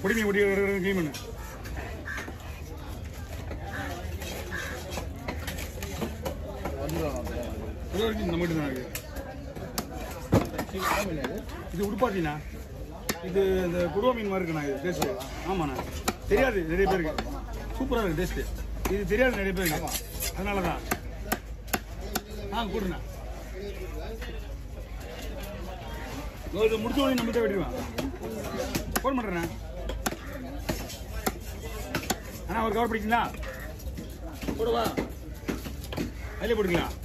பொடி மீன் பொடி க்ளீன் பண்ணு. இந்த மட்டும் தான் இருக்கு. இது உடுப்பாட்டினா இது இந்த குடுவா மீன் மாதிரி இருக்குண்ணா. இது டேஸ்ட்டு ஆமாண்ணா தெரியாது நிறைய பேருக்கு. சூப்பராக இருக்குது டேஸ்ட்டு. இது தெரியாது நிறைய பேருக்கு, அதனால தான் கொடுண்ணா. இது முடிச்ச உடனே நம்மகிட்ட வெட்டிடுவேன். ஃபோன் பண்ணுறேண்ணா. அண்ணா ஒரு கவர் பிடிக்குங்களா? போடுவா அதிலே போட்டுக்கலாம்.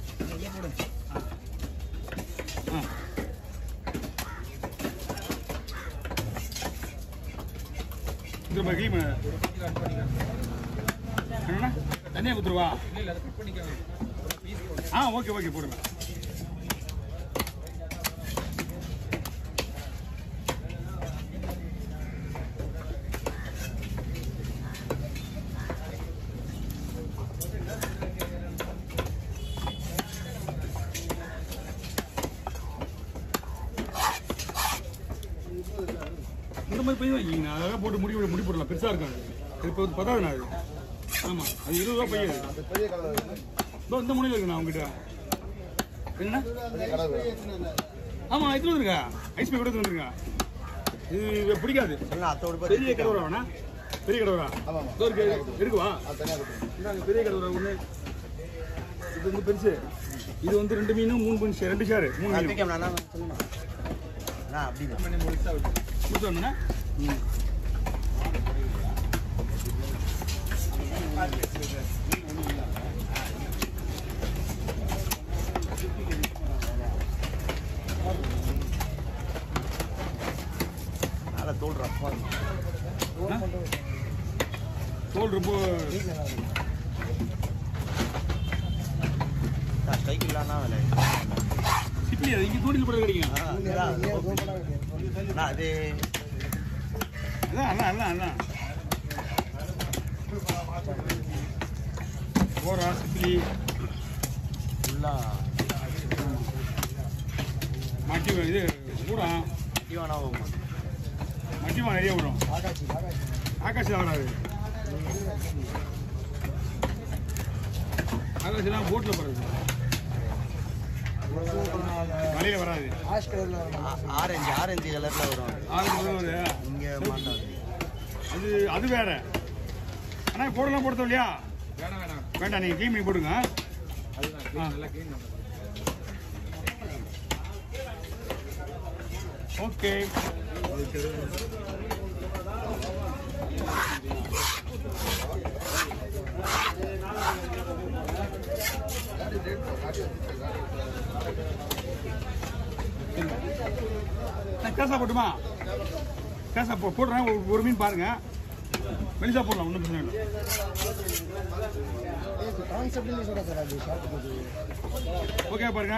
திரும்ப க்ளீன் பண்ண என்னண்ணா தனியாக கொடுத்துருவா. ஓகே ஓகே போடுங்க. இந்த மாதிரி பையன் வாங்கிங்கண்ணா. அதெல்லாம் போட்டு முடி போடலாம். பெருசாக இருக்கும். அது இப்போ பத்தாதுண்ணா. அது ஆமாம் அது 20 ரூபா பையன். இந்த முனையில் இருக்குண்ணா அவங்ககிட்ட. என்னண்ணா? ஆமாம் எடுத்துட்டு வந்துருங்க. ஐஸ் பை கூட எடுத்துட்டு வந்துருங்க. இது பிடிக்காது. பெரிய கடவுரா வேணா? பெரிய கடவுரா இருக்குவா? இந்தாங்க பெரிய கடவுரா ஒன்று. இது வந்து பெருசு. இது வந்து 2 மீன் 3 மீன் 2 ஷேரு 3 மீன் கொடுத்து வந்தேண்ணா. தோல் ரொம்ப சிப்ளி. அது இங்கே தூண்டில் போட கிடைக்கும். அதான் போரா சிப்ளி மட்டி. இது கூட மட்டிமா நிறைய விடும். ஆகாசி ஆடாது. ஆகாசிலாம் போட்டில் போடுறது. மலையில வராது. ஆரஞ்சு கலர்ல வரும். அது வேற. ஆனா போடலாம் போடுறோம் இல்லையா? வேண்டாம் நீங்க க்ளீன் பண்ணி போடுங்க. ஓகே கேசா போட்டுமா? கேசா போடுறேன். ஒரு மீன் பாருங்க. மெலிசா போடலாம். ஒன்றும் பிரச்சனை இல்லை. ஓகே பாருங்க.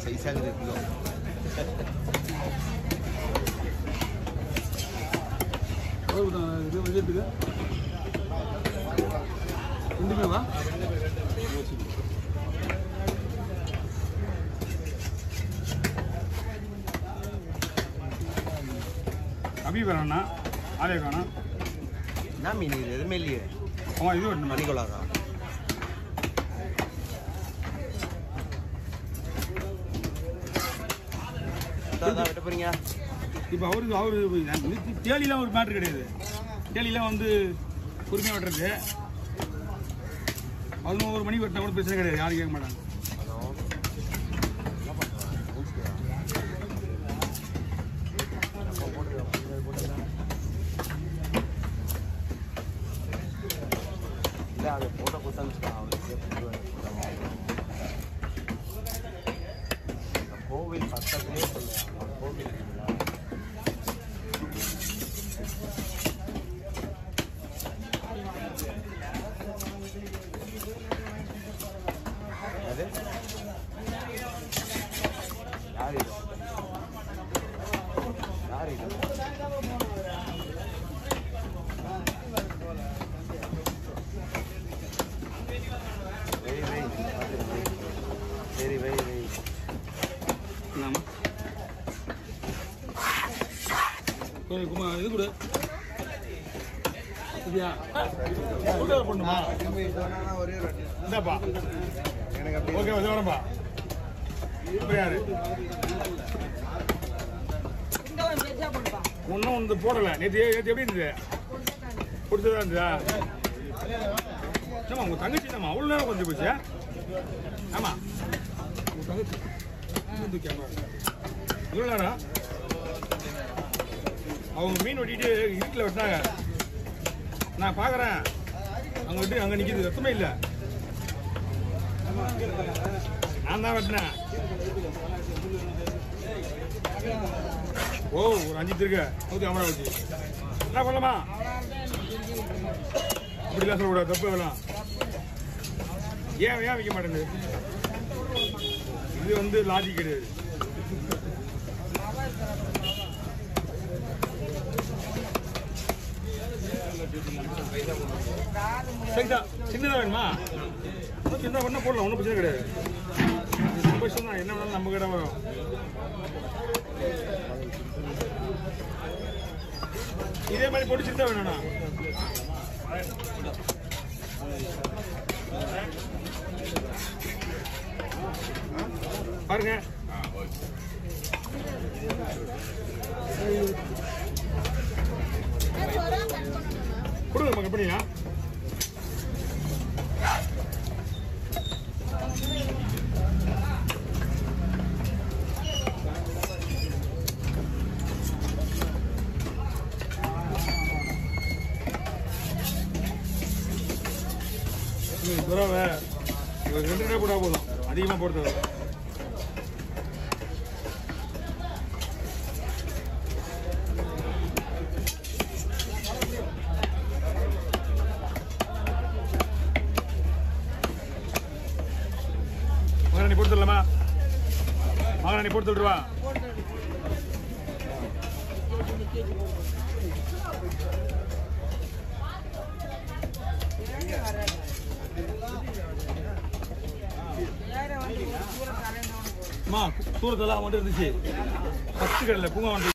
சைஸாக கிலோ இது விஜயத்துக்கு ரெண்டுமே வா. அபி வேணா ஆலய வேணாம். என்ன மீன் இது? எதுவுமே இல்லையே. இது ஒன்று மணிக்கொள்ளாதான். விட்ட போறீங்க. இப்போ அவரு தேலிலாம் ஒரு மேட்ரு கிடையாது. தேலிலாம் வந்து பொறுமையாக வெட்டுறது. 11 மணி வெட்டினா கூட பிரச்சனை கிடையாது. யாரும் கேட்க மாட்டாங்க. இல்லை அதை போட்ட கொடுத்தான்னு கோவில் பக்கத்துலேயே சொல்லுவாங்க கோவில் யார் இது யார் இது சரி வை வை ஆமா குமா இது கூட சரியா பண்ணுமா இந்தாப்பா ஓகே வந்து வரப்பா யாரு ஒன்றும் வந்து போடலை நேற்று எப்படி இருந்தது பிடிச்சதா இருந்ததா ஆமா உங்க தங்கச்சி நம்ம அவ்வளோ நேரம் கொஞ்சம் போச்சு ஆமா உங்க தங்கச்சி இவ்வளோ நேரம் அவங்க மீன் வெட்டிட்டு வீட்டில் வெட்டினாங்க நான் பார்க்குறேன் அங்கே விட்டு அங்கே நிற்கிது ரத்தமே இல்லை நான் தான் வெட்டினேன் ஓ ஒரு 5 இருக்கு 150 வச்சு என்ன பண்ணலாமா அப்படிலாம் சொல்லக்கூடாது தப்பு வேலாம் ஏன் வைக்க மாட்டேங்குது இது வந்து லாஜிக் கிடையாது சின்னதாக வேணுமா சின்னதாக பண்ணால் போடலாம் ஒன்றும் பிரச்சனை கிடையாது பிரச்சனை தான் என்ன வேணாலும் நம்ம கிட்ட வரும் இதே மாதிரி போட்டு சின்னதாக வேணும்ண்ணா பாருங்க கொடுங்க நம்ம கம்பெனியா துறவை 2 போட்டா போதும் அதிகமாக போடுறது மகனை போட்டு தரலாமா மகனை போட்டு விட்டுருவா சூரத்தெல்லாம் மட்டும் இருந்துச்சு ஃபர்ஸ்ட் கடையில் பூங்கா வந்து